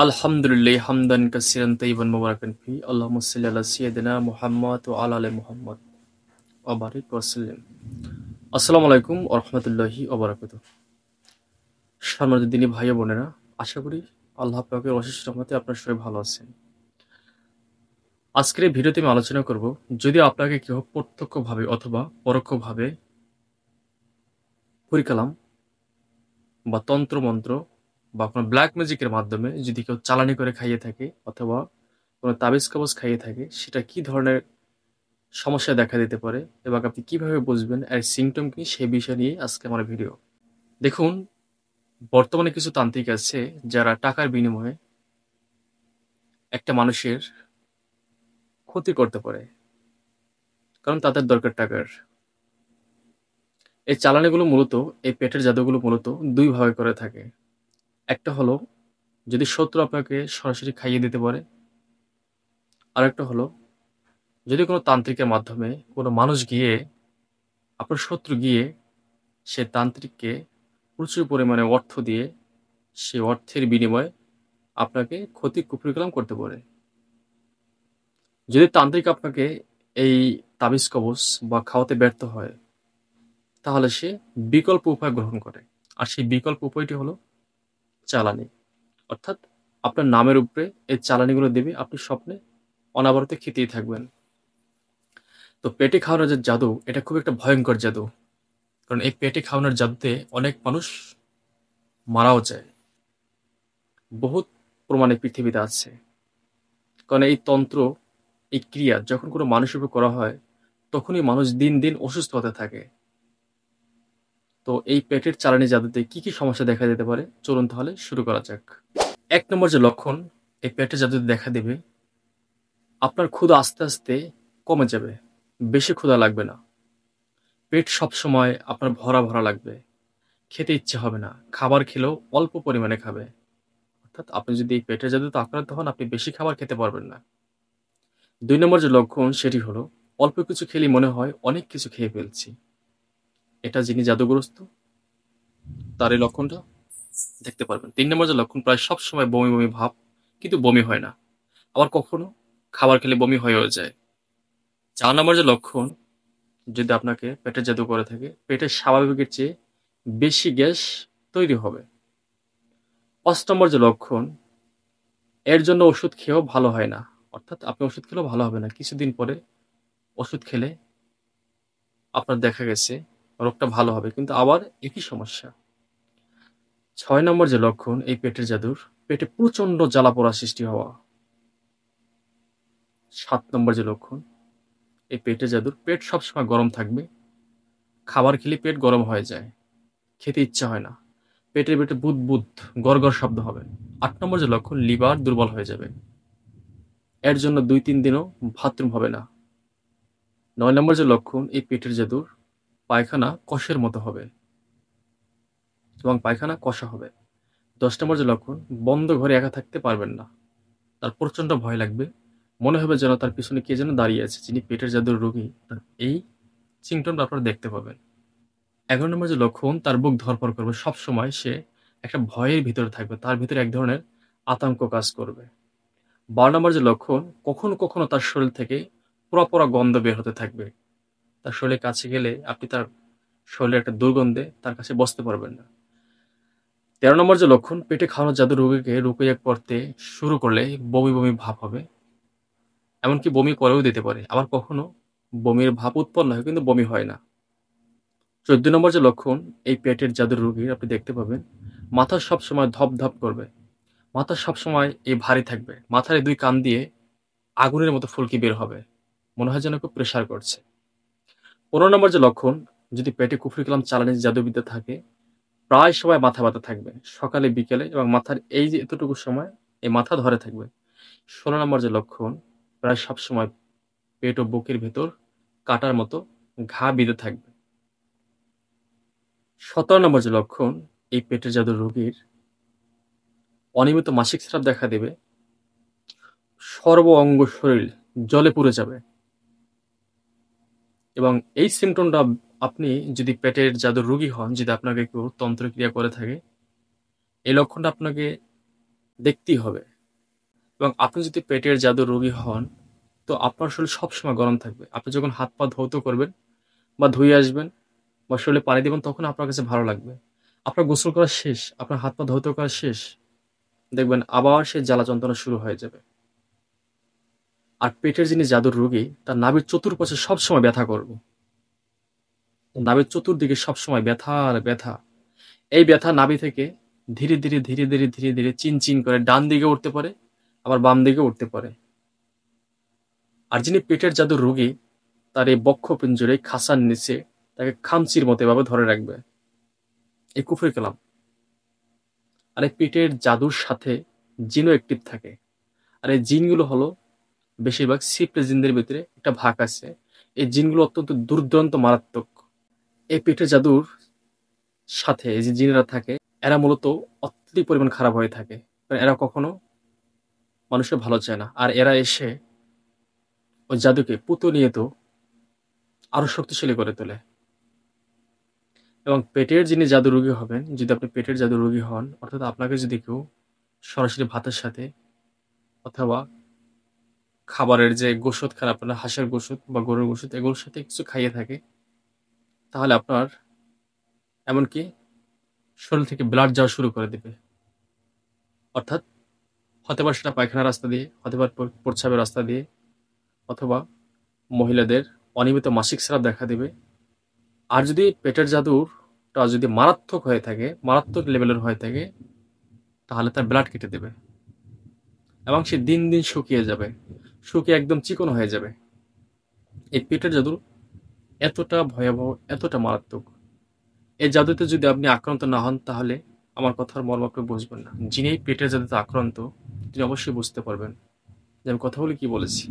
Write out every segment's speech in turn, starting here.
আলহামদুলিল্লাহ হামদান কাসিরান তাইবান মুবারাকান ফি আল্লাহুম্মা সাল্লি আলা সাইয়্যিদিনা মুহাম্মদ ওয়া আলা আলি মুহাম্মদ ওয়া বারিক ওয়া সাল্লিম। আসসালামু আলাইকুম ওয়া রাহমাতুল্লাহি ওয়া বারাকাতুহু। সম্মানিত দিনী ভাই ও বোনেরা, আশা করি আল্লাহ পাকের অশেষ রহমতে আপনারা সবাই ভালো আছেন। আজকের এই ভিডিওতে আমি আলোচনা করব, যদি আপনাকে কেউ প্রত্যক্ষভাবে অথবা পরোক্ষভাবে পরিকালাম বা তন্ত্রমন্ত্র বা কোনো ব্ল্যাক ম্যাজিকের মাধ্যমে যদি কেউ চালানি করে খাইয়ে থাকে অথবা কোনো তাবিজ কবজ খাইয়ে থাকে, সেটা কি ধরনের সমস্যা দেখা দিতে পারে এবং আপনি কিভাবে বুঝবেন এর সিমটম কি, সেই বিষয় নিয়ে আজকে আমার ভিডিও। দেখুন, বর্তমানে কিছু তান্ত্রিক আছে যারা টাকার বিনিময়ে একটা মানুষের ক্ষতি করতে পারে, কারণ তাদের দরকার টাকার। এই চালানিগুলো মূলত, এই পেটের জাদুগুলো মূলত দুই ভাগে করে থাকে। একটা হলো যদি শত্রু আপনাকে সরাসরি খাইয়ে দিতে পারে, আর একটা হলো যদি কোনো তান্ত্রিকের মাধ্যমে কোনো মানুষ গিয়ে, আপনার শত্রু গিয়ে সে তান্ত্রিককে প্রচুর পরিমাণে অর্থ দিয়ে সে অর্থের বিনিময়ে আপনাকে ক্ষতি কুপরিকলাম করতে পারে। যদি তান্ত্রিক আপনাকে এই তাবিজ কবজ বা খাওয়াতে ব্যর্থ হয়, তাহলে সে বিকল্প উপায় গ্রহণ করে। আর সেই বিকল্প উপায়টি হলো চালানি। অর্থাৎ আপনার নামের উপরে এই চালানিগুলো দেবে, আপনি স্বপ্নে অনাবরত খেতেই থাকবেন। তো পেটে খাওয়ানোর যে জাদু, এটা খুব একটা ভয়ঙ্কর জাদু। কারণ এই পেটে খাওয়ানোর জাদুতে অনেক মানুষ মারাও যায়। বহুত প্রমাণে পৃথিবীতে আছে। কারণ এই তন্ত্র, এই ক্রিয়া যখন কোনো মানুষের উপর করা হয়, তখনই মানুষ দিন দিন অসুস্থ হতে থাকে। তো এই পেটের চালানি জাদুতে কি কি সমস্যা দেখা যেতে পারে, চলুন তাহলে শুরু করা যাক। এক নম্বর যে লক্ষণ এই পেটের জাদুতে দেখা দেবে, আপনার ক্ষুধা আস্তে আস্তে কমে যাবে, বেশি ক্ষুধা লাগবে না। পেট সবসময় আপনার ভরা ভরা লাগবে, খেতে ইচ্ছে হবে না, খাবার খেলেও অল্প পরিমাণে খাবে। অর্থাৎ আপনি যদি এই পেটের জাদুতে আক্রান্ত হন, আপনি বেশি খাবার খেতে পারবেন না। দুই নম্বর যে লক্ষণ সেটি হলো, অল্প কিছু খেলেই মনে হয় অনেক কিছু খেয়ে ফেলছি। এটা যিনি জাদুগ্রস্ত, তার এই লক্ষণটা দেখতে পারবেন। তিন নম্বর যে লক্ষণ, প্রায় সব সময় বমি বমি ভাব, কিন্তু বমি হয় না। আবার কখনো খাবার খেলে বমি হয়েও যায়। চার নম্বর যে লক্ষণ, যদি আপনাকে পেটের জাদু করে থাকে, পেটের স্বাভাবিকের চেয়ে বেশি গ্যাস তৈরি হবে। পাঁচ নম্বর যে লক্ষণ, এর জন্য ওষুধ খেয়েও ভালো হয় না। অর্থাৎ আপনি ওষুধ খেলেও ভালো হবে না, কিছুদিন পরে ওষুধ খেলে আপনার দেখা গেছে রোগটা ভালো হবে, কিন্তু আবার একই সমস্যা। ছয় নম্বর যে লক্ষণ এই পেটের জাদুর, পেটে প্রচন্ড জ্বালা পোড়া সৃষ্টি হওয়া। সাত নম্বর যে লক্ষণ এই পেটের জাদুর, পেট সবসময় গরম থাকবে, খাবার খেলে পেট গরম হয়ে যায়, খেতে ইচ্ছা হয় না, পেটের পেটে বুদ বুদ গড় শব্দ হবে। আট নম্বর যে লক্ষণ, লিভার দুর্বল হয়ে যাবে, এর জন্য 2-3 দিনও বাথরুম হবে না। নয় নম্বর যে লক্ষণ এই পেটের জাদুর, পায়খানা কষের মতো হবে এবং পায়খানা কষা হবে। 10 নম্বর যে লক্ষণ, বন্ধ ঘরে একা থাকতে পারবেন না, তার প্রচন্ড ভয় লাগবে, মনে হবে যেন তার পিছনে কে যেন দাঁড়িয়ে আছে। যিনি পেটের জাদুর রোগী, তার এই সিমটমটা আপনারা দেখতে পাবেন। 11 নম্বর যে লক্ষণ, তার বুক ধড়ফড় করবে, সবসময় সে একটা ভয়ের ভিতরে থাকবে, তার ভিতরে এক ধরনের আতঙ্ক কাজ করবে। 12 নম্বর যে লক্ষণ, কখনো কখনো তার শরীর থেকে পোড়া পোড়া গন্ধ বের হতে থাকবে, তার শরীরের কাছে গেলে আপনি তার শরীরের একটা দুর্গন্ধে তার কাছে বসতে পারবেন না। 13 নম্বর যে লক্ষণ, পেটে খাওয়ানো জাদু রোগীকে রুকিয়ে করতে শুরু করলে বমি বমি ভাব হবে, এমনকি বমি করেও দিতে পারে। আবার কখনো বমির ভাব উৎপন্ন হয় কিন্তু বমি হয় না। 14 নম্বর যে লক্ষণ এই পেটের জাদুর রোগীর আপনি দেখতে পাবেন, মাথা সবসময় ধপ ধপ করবে, মাথা সবসময় এই ভারী থাকবে, মাথার এই দুই কান দিয়ে আগুনের মতো ফুলকি বের হবে, মনে হয় যেন খুব প্রেসার করছে। 15 নম্বর যে লক্ষণ, যদি পেটে কুফরি কালাম চালানি জাদুবিদ্যা থাকে, প্রায় সময় মাথা ব্যথা থাকবে, সকালে বিকেলে, এবং মাথার এই যে এতটুকু সময় এই মাথা ধরে থাকবে। 16 নম্বর যে লক্ষণ, প্রায় সবসময় পেট ও বুকের ভেতর কাটার মতো ঘা বিঁধে থাকবে। 17 নম্বর যে লক্ষণ এই পেটের জাদুর রোগীর, অনিয়মিত মাসিক স্রাব দেখা দেবে, সর্ব অঙ্গ শরীর জলে পুড়ে যাবে। এবং এই সিমটমটা আপনি যদি পেটের জাদুর রোগী হন, যদি আপনাকে কেউ তন্ত্রক্রিয়া করে থাকে, এই লক্ষণটা আপনাকে দেখতেই হবে। এবং আপনি যদি পেটের জাদুর রোগী হন, তো আপনার শরীর সবসময় গরম থাকবে। আপনি যখন হাত পা ধৌত করবেন বা ধুয়ে আসবেন বা শরীরে পানি দিবেন, তখন আপনার কাছে ভালো লাগবে। আপনার গোসল করা শেষ, আপনার হাত পা ধৌত করা শেষ, দেখবেন আবার সেই জ্বালা যন্ত্রণা শুরু হয়ে যাবে। আর পেটের যিনি জাদুর রোগী, তার নাভির চতুর্পাশে সবসময় ব্যথা করবে। নাভির চতুর্দিকে সবসময় ব্যথা আর ব্যথা। এই ব্যথা নাভি থেকে ধীরে ধীরে ধীরে ধীরে ধীরে ধীরে চিন করে ডান দিকে উঠতে পারে, আবার বাম দিকে উঠতে পারে। আর যিনি পেটের জাদুর রোগী, তার এই বক্ষপিঞ্জরে খাসার নিচে তাকে খামচির মতো এভাবে ধরে রাখবে, এই কুফরি কালাম। আর এই পেটের জাদুর সাথে জিনও অ্যাক্টিভ থাকে। আর এই জিনগুলো হলো বেশিরভাগ সিপ্রে জিনদের ভিতরে একটা ভাগ আছে। এই জিনগুলো অত্যন্ত দুর্দান্ত মারাত্মক। এই পেটের জাদুর সাথে যে জিনেরা থাকে, এরা মূলত অত্যধিক পরিমাণ খারাপ হয়ে থাকে, কারণ এরা কখনো মানুষের ভালো চায় না। আর এরা এসে ওই জাদুকে পুতনিয়ত আরো শক্তিশালী করে তোলে। এবং পেটের যিনি জাদু রোগী হবেন, যদি আপনি পেটের জাদু রোগী হন, অর্থাৎ আপনাকে যদি কেউ সরাসরি ভাতের সাথে অথবা খাবারের যে গোশত খান, আপনার হাঁসের গোশত বা গরুর গোশত, এগুলোর সাথে কিছু খাইয়ে থাকে, তাহলে আপনার এমনকি শরীর থেকে ব্লাড যাওয়া শুরু করে দিবে। অর্থাৎ হতে পারে সেটা পায়খানার রাস্তা দিয়ে, হতে পারে প্রস্রাবের রাস্তা দিয়ে, অথবা মহিলাদের অনিয়মিত মাসিক স্রাব দেখা দিবে। আর যদি পেটের জাদুটা যদি মারাত্মক হয়ে থাকে, মারাত্মক লেভেলের হয়ে থাকে, তাহলে তার ব্লাড কেটে দেবে এবং সে দিন দিন শুকিয়ে যাবে, শুকিয়ে একদম চিকন হয়ে যাবে। এই পেটের জাদু এতটা ভয়াবহ, এতটা মারাত্মক। এই জাদুতে যদি আপনি আক্রান্ত না হন, তাহলে আমার কথার মর্ম আপনি বুঝবেন না। যিনি এই পেটের জাদুতে আক্রান্ত, তিনি অবশ্যই বুঝতে পারবেন যে আমি কথা বলে কি বলেছি।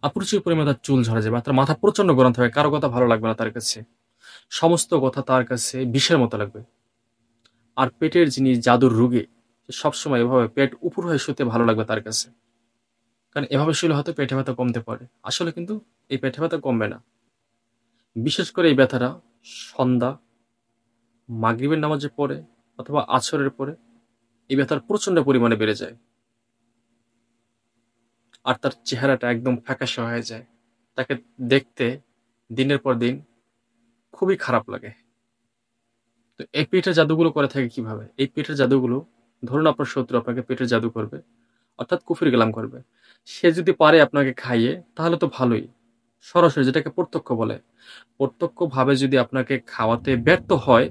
আর প্রচুর পরিমাণে তার চুল ঝরে যাবে, তার মাথা প্রচন্ড গরম থাকবে, কারো কথা ভালো লাগবে না তার কাছে, সমস্ত কথা তার কাছে বিষের মতো লাগবে। আর পেটের যিনি জাদুর রোগী, সে সবসময় এভাবে পেট উপর হয়ে শুতে ভালো লাগবে তার কাছে, কারণ এভাবে শুলে হয়তো পেটে ব্যথা কমতে পারে। আসলে কিন্তু এই পেটে ব্যথা কমবে না। বিশেষ করে এই ব্যথাটা সন্ধ্যা, মাগরিবের নামাজের পরে অথবা আসরের পরে এই ব্যথার প্রচন্ড পরিমাণে বেড়ে যায়। আর তার চেহারাটা একদম ফ্যাকাশে হয়ে যায়। তাকে দেখতে দিনের পর দিন খুবই খারাপ লাগে। তো এই পেটের জাদুগুলো করে থাকে কিভাবে? এই পেটের জাদুগুলো, ধরুন আপনার শত্রু আপনাকে পেটের জাদু করবে, অর্থাৎ কুফরি কালাম করবে। সে যদি পারে আপনাকে খাইয়ে, তাহলে তো ভালোই। সরাসরি, যেটাকে প্রত্যক্ষ বলে। প্রত্যক্ষভাবে যদি আপনাকে খাওয়াতে ব্যর্থ হয়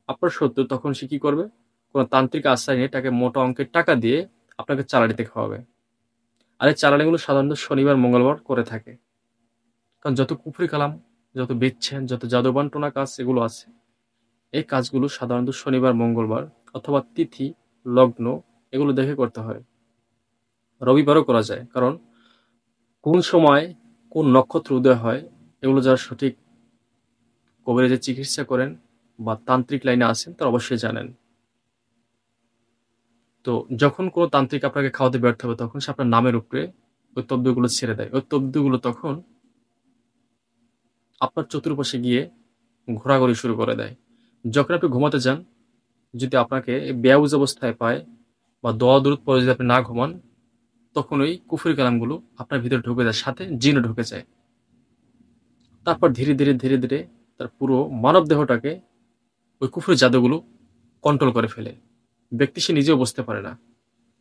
আপনার শত্রু, তখন সে কি করবে? কোনো তান্ত্রিক আশ্রয় নিয়ে তাকে মোটা অঙ্কের টাকা দিয়ে আপনাকে চালানিতে খাওয়াবে। আর এই চালানিগুলো সাধারণত শনিবার মঙ্গলবার করে থাকে। কারণ যত কুফরি কালাম, যত বিচ্ছেদ, যত জাদুবান্টনা কাজ এগুলো আছে, এই কাজগুলো সাধারণত শনিবার মঙ্গলবার অথবা তিথি, লগ্ন এগুলো দেখে করতে হয়। রবিবারও করা যায়, কারণ কোন সময় কোন নক্ষত্র উদয় হয় এগুলো যারা সঠিক কবিরাজের চিকিৎসা করেন বা তান্ত্রিক লাইনে আছেন, তারা অবশ্যই জানেন। তো যখন কোনো তান্ত্রিক আপনাকে খাওয়াতে ব্যর্থ হবে, তখন সে আপনার নামের উপরে ওই তব্দগুলো ছেড়ে দেয়। ওই তব্দগুলো তখন আপনার চতুর্পাশে গিয়ে ঘোরাঘুরি শুরু করে দেয়। যখন আপনি ঘুমাতে যান, যদি আপনাকে বেয়াউজ অবস্থায় পায় বা দোয়া দরুদ পরে যদি আপনি না ঘুমান, তখন ওই কুফরি কালামগুলো আপনার ভিতরে ঢুকে যায়, সাথে জিনও ঢুকে যায়। তারপর ধীরে ধীরে ধীরে ধীরে তার পুরো মানব দেহটাকে ওই কুফরি জাদুগুলো কন্ট্রোল করে ফেলে। ব্যক্তি সে নিজেও বুঝতে পারে না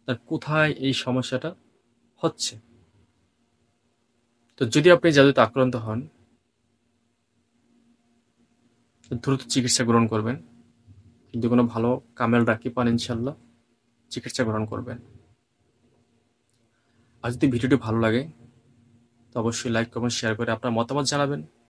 তার কোথায় এই সমস্যাটা হচ্ছে। তো যদি আপনি জাদুতে আক্রান্ত হন, দ্রুত চিকিৎসা গ্রহণ করবেন। যদি কোনো ভালো কামেল রাখি পান, ইনশাল্লাহ চিকিৎসা গ্রহণ করবেন। আর যদি ভিডিওটি ভালো লাগে, তো অবশ্যই লাইক, কমেন্ট, শেয়ার করে আপনার মতামত জানাবেন।